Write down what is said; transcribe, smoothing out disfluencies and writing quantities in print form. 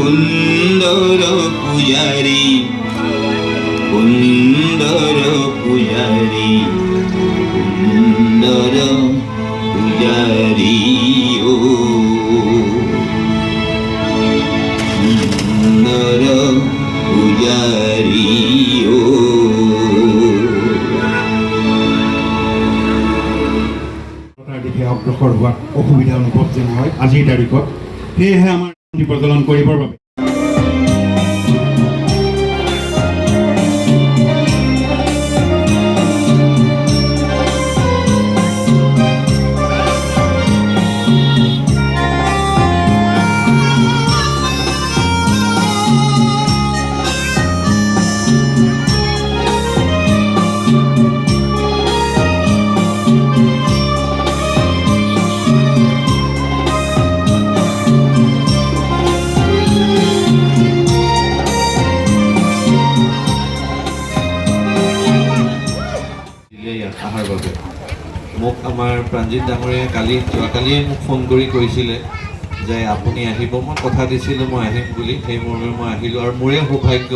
সুন্দৰ পূজাৰি সুন্দৰ পূজাৰি সুন্দৰ পূজাৰি ও সুন্দৰ পূজাৰি ও দিশে অগ্ৰসৰ হোৱাত অসুবিধা অনুভৱ যেন হয় আজিৰ তাৰিখত সেয়েহে আমাৰ প্ৰজ্বলন কৰিবৰ বাবে আহাৰ বাবে মোক আমাৰ প্ৰাঞ্জিত ডাঙৰীয়াই যোৱাকালিয়ে মোক ফোন কৰি কৈছিলে যে আপুনি আহিব মই কথা দিছিলোঁ মই আহিম বুলি সেই মৰ্মে মই আহিলোঁ আৰু মোৰে সৌভাগ্য